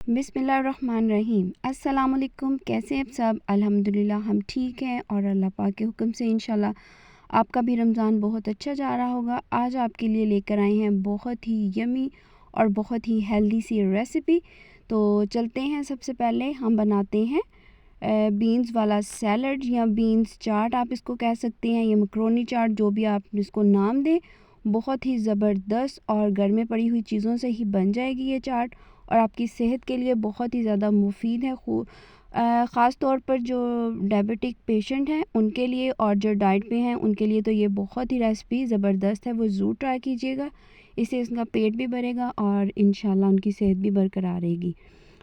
बिस्मिल्लाहिर्रहमानिर्रहीम। अस्सलाम वालेकुम। कैसे हैं आप सब? अल्हम्दुलिल्लाह हम ठीक हैं और अल्लाह पाक के हुक्म से इंशाल्लाह आपका भी रमज़ान बहुत अच्छा जा रहा होगा। आज आपके लिए लेकर आए हैं बहुत ही यमी और बहुत ही हेल्दी सी रेसिपी। तो चलते हैं, सबसे पहले हम बनाते हैं बीन्स वाला सैलड या बीन्स चाट आप इसको कह सकते हैं, या मकरोनी चाट, जो भी आप इसको नाम दें। बहुत ही ज़बरदस्त और घर में पड़ी हुई चीज़ों से ही बन जाएगी ये चाट और आपकी सेहत के लिए बहुत ही ज़्यादा मुफीद है। ख़ास तौर पर जो डायबिटिक पेशेंट हैं उनके लिए और जो डाइट पे हैं उनके लिए तो ये बहुत ही रेसिपी ज़बरदस्त है, वो ज़रूर ट्राई कीजिएगा। इससे उनका पेट भी भरेगा और इंशाल्लाह उनकी सेहत भी बरकरार रहेगी।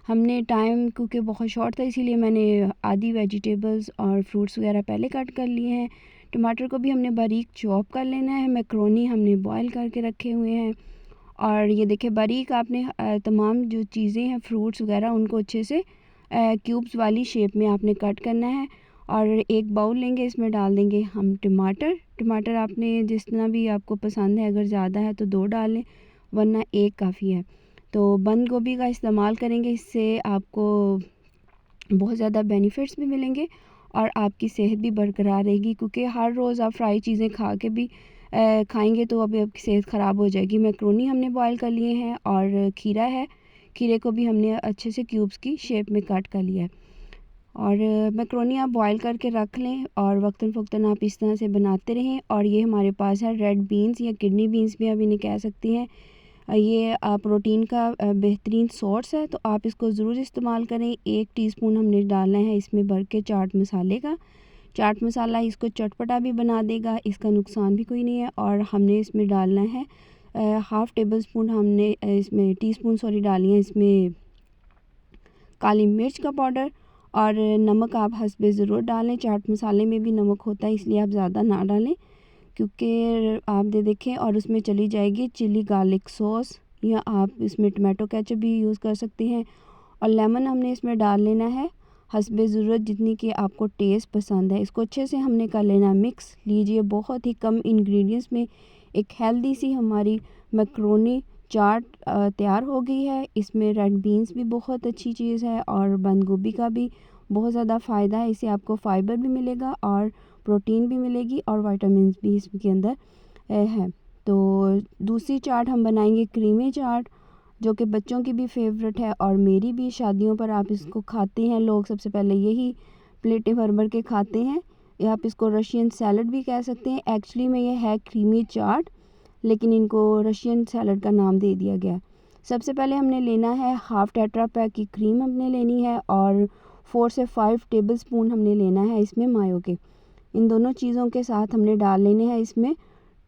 हमने टाइम क्योंकि बहुत शॉर्ट था, इसीलिए मैंने आधी वेजिटेबल्स और फ्रूट्स वगैरह पहले कट कर लिए हैं। टमाटर को भी हमने बारीक चॉप कर लेना है। मैक्रोनी हमने बॉयल करके रखे हुए हैं और ये देखिए बारीक आपने तमाम जो चीज़ें हैं फ्रूट्स वगैरह उनको अच्छे से क्यूब्स वाली शेप में आपने कट करना है। और एक बाउल लेंगे, इसमें डाल देंगे हम टमाटर आपने जितना भी आपको पसंद है, अगर ज़्यादा है तो 2 डाल लें वरना 1 काफ़ी है। तो बंद गोभी का इस्तेमाल करेंगे, इससे आपको बहुत ज़्यादा बेनिफिट्स भी मिलेंगे और आपकी सेहत भी बरकरार रहेगी, क्योंकि हर रोज़ आप फ्राई चीज़ें खा के भी खाएंगे तो अभी आपकी सेहत ख़राब हो जाएगी। मैक्रोनी हमने बॉयल कर लिए हैं और खीरा है, खीरे को भी हमने अच्छे से क्यूब्स की शेप में कट कर लिया है। और मैक्रोनी आप बॉयल करके रख लें और वक्तन फ़वक्तन आप इस तरह से बनाते रहें। और ये हमारे पास है रेड बीन्स या किडनी बीन्स भी आप इन्हें कह सकती हैं। ये प्रोटीन का बेहतरीन सोर्स है, तो आप इसको ज़रूर इस्तेमाल करें। 1 टीस्पून हमने डालना है इसमें भर के चाट मसाले का। चाट मसाला इसको चटपटा भी बना देगा, इसका नुकसान भी कोई नहीं है। और हमने इसमें डालना है हाफ़ टेबल स्पून हमने इसमें टीस्पून डाली है इसमें काली मिर्च का पाउडर। और नमक आप हस्बे ज़रूर डालें, चाट मसाले में भी नमक होता है इसलिए आप ज़्यादा ना डालें, क्योंकि आप देखें। और उसमें चली जाएगी चिली गार्लिक सॉस, या आप इसमें टमाटो केचप भी यूज़ कर सकते हैं। और लेमन हमने इसमें डाल लेना है हस्बे ज़रूरत, जितनी कि आपको टेस्ट पसंद है। इसको अच्छे से हमने कर लेना मिक्स। लीजिए, बहुत ही कम इंग्रेडिएंट्स में एक हेल्दी सी हमारी मैक्रोनी चाट तैयार हो गई है। इसमें रेड बीन्स भी बहुत अच्छी चीज़ है और बंद गोभी का भी बहुत ज़्यादा फ़ायदा है। इससे आपको फ़ाइबर भी मिलेगा और प्रोटीन भी मिलेगी और विटामिन्स भी इसके अंदर है। तो दूसरी चाट हम बनाएंगे क्रीमी चाट, जो कि बच्चों की भी फेवरेट है और मेरी भी। शादियों पर आप इसको खाते हैं लोग, सबसे पहले यही प्लेटें भर भर के खाते हैं। या आप इसको रशियन सैलड भी कह सकते हैं। एक्चुअली में ये है क्रीमी चाट, लेकिन इनको रशियन सैलड का नाम दे दिया गया। सबसे पहले हमने लेना है हाफ़ टेट्रा पैक की क्रीम हमने लेनी है और 4 से 5 टेबल स्पून हमने लेना है इसमें मायो के। इन दोनों चीज़ों के साथ हमने डाल लेने हैं इसमें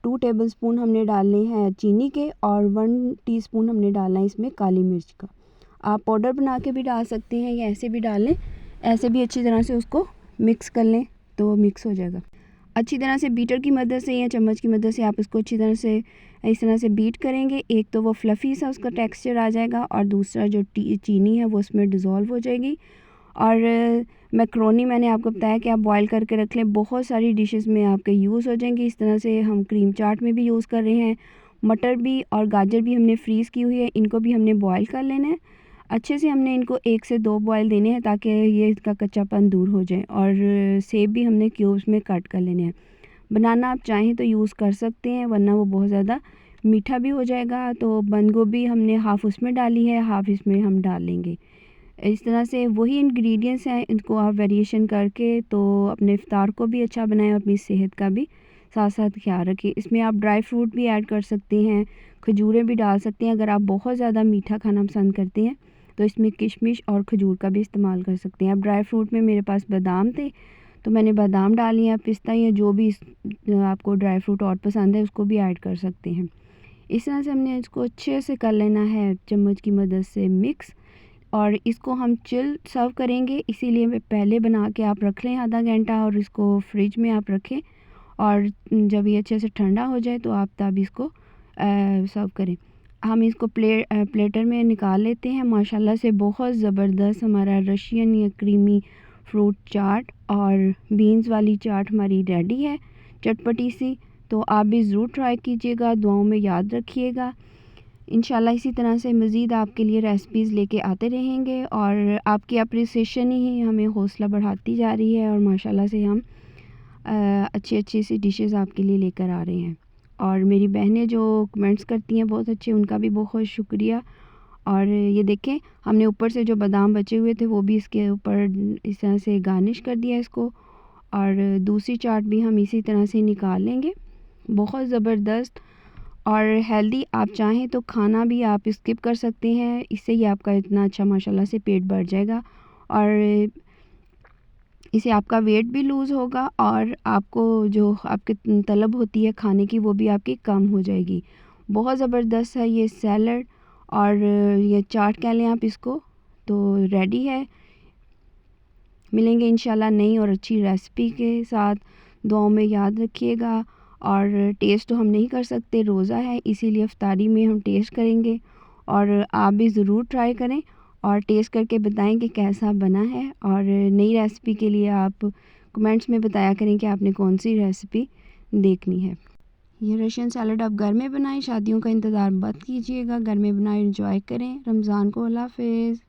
2 टेबल स्पून हमने डालने हैं चीनी के और 1 टीस्पून हमने डालना है इसमें काली मिर्च का। आप पाउडर बना के भी डाल सकते हैं या ऐसे भी डाल लें, ऐसे भी अच्छी तरह से उसको मिक्स कर लें तो मिक्स हो जाएगा। अच्छी तरह से बीटर की मदद से या चम्मच की मदद से आप इसको अच्छी तरह से इस तरह से बीट करेंगे। एक तो वो फ्लफ़ी सा उसका टेक्सचर आ जाएगा और दूसरा जो चीनी है वो उसमें डिज़ोल्व हो जाएगी। और मैक्रोनी मैंने आपको बताया कि आप बॉयल करके रख लें, बहुत सारी डिशेस में आपके यूज़ हो जाएंगी। इस तरह से हम क्रीम चाट में भी यूज़ कर रहे हैं। मटर भी और गाजर भी हमने फ्रीज़ की हुई है, इनको भी हमने बॉयल कर लेना है। अच्छे से हमने इनको 1 से 2 बॉयल देने हैं ताकि ये इसका कच्चापन दूर हो जाए। और सेब भी हमने क्यूब्स में कट कर लेने हैं। बनाना आप चाहें तो यूज़ कर सकते हैं, वरना वो बहुत ज़्यादा मीठा भी हो जाएगा। तो बंद गोभी हमने हाफ़ उसमें डाली है, हाफ़ इसमें हम डाल लेंगे। इस तरह से वही इंग्रेडिएंट्स हैं, इनको आप वेरिएशन करके तो अपने इफ्तार को भी अच्छा बनाएं और अपनी सेहत का भी साथ साथ ख्याल रखें। इसमें आप ड्राई फ्रूट भी ऐड कर सकते हैं, खजूरें भी डाल सकते हैं। अगर आप बहुत ज़्यादा मीठा खाना पसंद करते हैं तो इसमें किशमिश और खजूर का भी इस्तेमाल कर सकते हैं। अब ड्राई फ्रूट में मेरे पास बादाम थे तो मैंने बादाम डाली हैं, पिस्ता या जो भी आपको ड्राई फ्रूट और पसंद है उसको भी ऐड कर सकते हैं। इस तरह से हमने इसको अच्छे से कर लेना है चम्मच की मदद से मिक्स। और इसको हम चिल सर्व करेंगे, इसीलिए पहले बना के आप रख लें आधा घंटा और इसको फ्रिज में आप रखें। और जब ये अच्छे से ठंडा हो जाए तो आप तब इसको सर्व करें। हम इसको प्लेटर में निकाल लेते हैं। माशाल्लाह से बहुत ज़बरदस्त हमारा रशियन या क्रीमी फ्रूट चाट और बीन्स वाली चाट हमारी रेडी है, चटपटी सी। तो आप भी ज़रूर ट्राई कीजिएगा, दुआओं में याद रखिएगा। इंशाल्लाह इसी तरह से मज़ीद आपके लिए रेसिपीज़ लेके आते रहेंगे और आपकी अप्रिसिएशन ही हमें हौसला बढ़ाती जा रही है और माशाल्लाह से हम अच्छी अच्छी सी डिशेस आपके लिए लेकर आ रहे हैं। और मेरी बहनें जो कमेंट्स करती हैं बहुत अच्छे, उनका भी बहुत शुक्रिया। और ये देखें, हमने ऊपर से जो बादाम बचे हुए थे वो भी इसके ऊपर इस तरह से गार्निश कर दिया इसको। और दूसरी चाट भी हम इसी तरह से निकाल लेंगे। बहुत ज़बरदस्त और हेल्दी। आप चाहें तो खाना भी आप स्किप कर सकते हैं, इससे ही आपका इतना अच्छा माशाल्लाह से पेट भर जाएगा और इससे आपका वेट भी लूज़ होगा और आपको जो आपकी तलब होती है खाने की वो भी आपकी कम हो जाएगी। बहुत ज़बरदस्त है ये सैलड और ये चाट कह लें आप इसको, तो रेडी है। मिलेंगे इंशाल्लाह नई और अच्छी रेसिपी के साथ। दुआओं में याद रखिएगा। और टेस्ट तो हम नहीं कर सकते, रोज़ा है, इसीलिए इफ्तारी में हम टेस्ट करेंगे और आप भी ज़रूर ट्राई करें और टेस्ट करके बताएं कि कैसा बना है। और नई रेसिपी के लिए आप कमेंट्स में बताया करें कि आपने कौन सी रेसिपी देखनी है। ये रशियन सैलड आप घर में बनाएं, शादियों का इंतज़ार मत कीजिएगा, घर में बनाएं, एंजॉय करें रमज़ान को। अल्लाह हाफ़िज़।